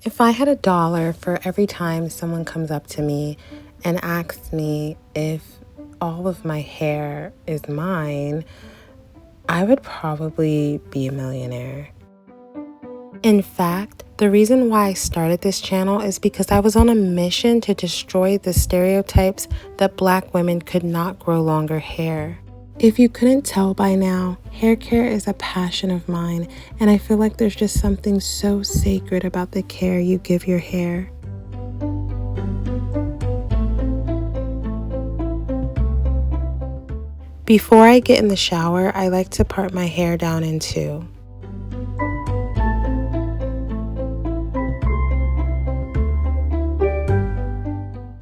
If I had $1 for every time someone comes up to me and asks me if all of my hair is mine, I would probably be a millionaire. In fact, the reason why I started this channel is because I was on a mission to destroy the stereotypes that Black women could not grow longer hair. If you couldn't tell by now, hair care is a passion of mine, and I feel like there's just something so sacred about the care you give your hair. Before I get in the shower, I like to part my hair down in two.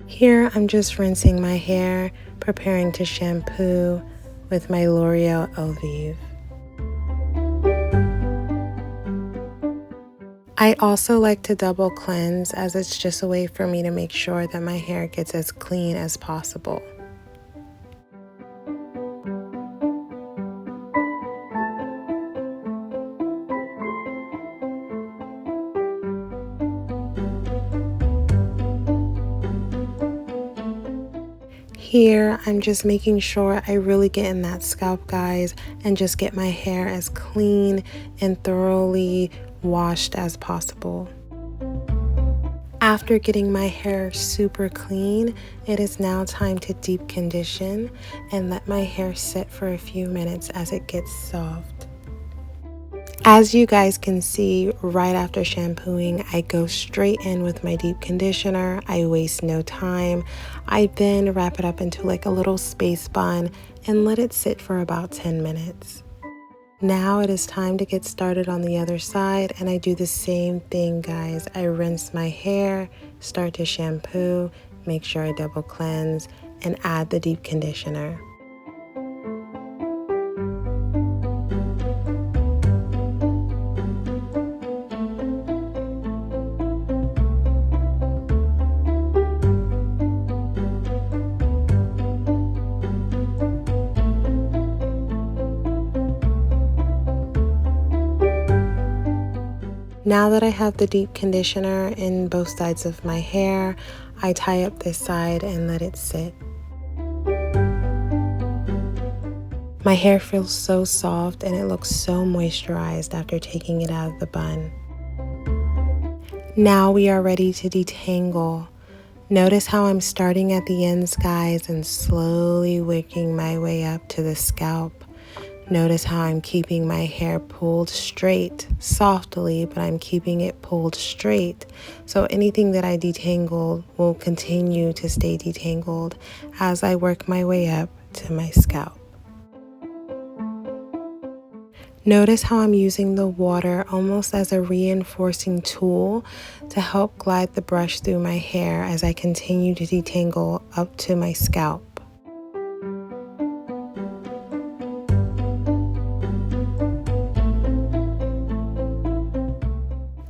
Here, I'm just rinsing my hair, preparing to shampoo with my L'Oreal Elvive. I also like to double cleanse, as it's just a way for me to make sure that my hair gets as clean as possible. Here, I'm just making sure I really get in that scalp, guys, and just get my hair as clean and thoroughly washed as possible. After getting my hair super clean, it is now time to deep condition and let my hair sit for a few minutes as it gets soft. As you guys can see, right after shampooing, I go straight in with my deep conditioner. I waste no time. I then wrap it up into like a little space bun and let it sit for about 10 minutes. Now it is time to get started on the other side, and I do the same thing, guys. I rinse my hair, start to shampoo, make sure I double cleanse, and add the deep conditioner. Now that I have the deep conditioner in both sides of my hair, I tie up this side and let it sit. My hair feels so soft and it looks so moisturized after taking it out of the bun. Now we are ready to detangle. Notice how I'm starting at the ends, guys, and slowly working my way up to the scalp. Notice how I'm keeping my hair pulled straight, softly, but I'm keeping it pulled straight. So anything that I detangle will continue to stay detangled as I work my way up to my scalp. Notice how I'm using the water almost as a reinforcing tool to help glide the brush through my hair as I continue to detangle up to my scalp.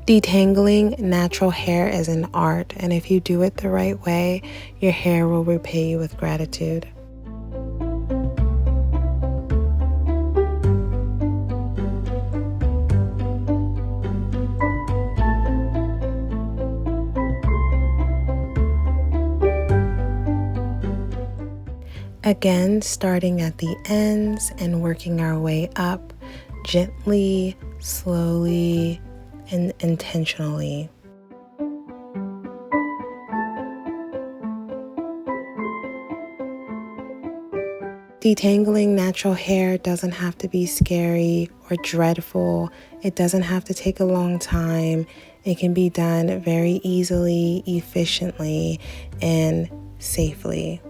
Detangling natural hair is an art, and if you do it the right way, your hair will repay you with gratitude. Again, starting at the ends and working our way up gently, slowly, and intentionally. Detangling natural hair doesn't have to be scary or dreadful. It doesn't have to take a long time. It can be done very easily, efficiently, and safely.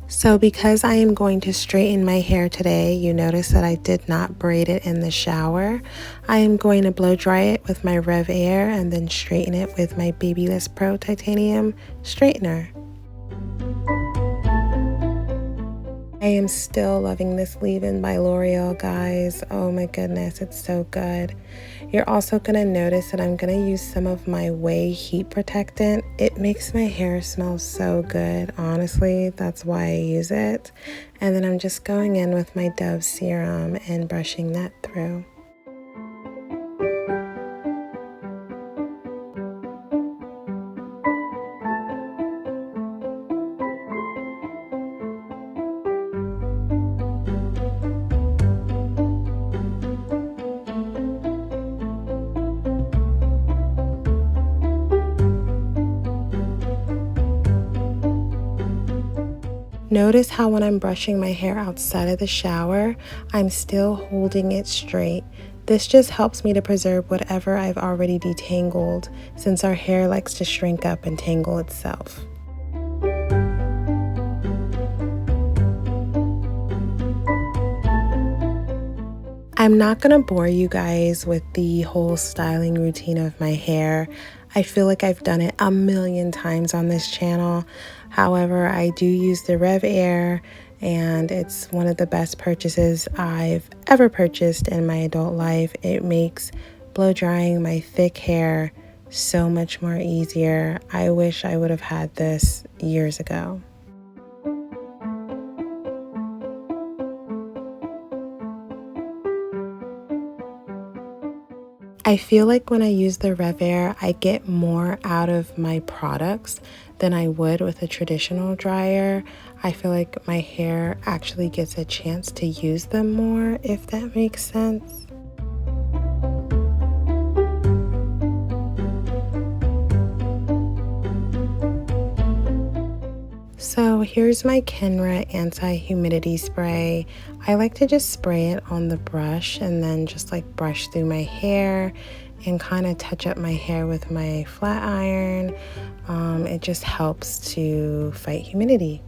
So because I am going to straighten my hair today, you notice that I did not braid it in the shower. I am going to blow dry it with my Rev Air and then straighten it with my Babyliss Pro Titanium straightener. I am still loving this leave-in by L'Oreal, guys. Oh my goodness, it's so good. You're also going to notice that I'm going to use some of my Way Heat Protectant. It makes my hair smell so good. Honestly, that's why I use it. And then I'm just going in with my Dove serum and brushing that through. Notice how when I'm brushing my hair outside of the shower, I'm still holding it straight. This just helps me to preserve whatever I've already detangled, since our hair likes to shrink up and tangle itself. I'm not going to bore you guys with the whole styling routine of my hair. I feel like I've done it a million times on this channel. However, I do use the Rev Air, and it's one of the best purchases I've ever purchased in my adult life. It makes blow drying my thick hair so much more easier. I wish I would have had this years ago. I feel like when I use the Rev Air, I get more out of my products than I would with a traditional dryer. I feel like my hair actually gets a chance to use them more, if that makes sense. So here's my Kenra anti-humidity spray. I like to just spray it on the brush and then just like brush through my hair and kind of touch up my hair with my flat iron. It just helps to fight humidity.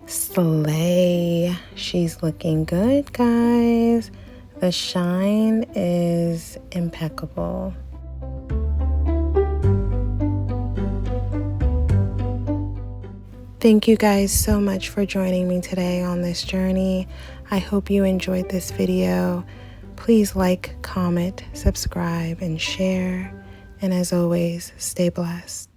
Slay. She's looking good, guys. The shine is impeccable. Thank you guys so much for joining me today on this journey. I hope you enjoyed this video. Please like, comment, subscribe, and share. And as always, stay blessed.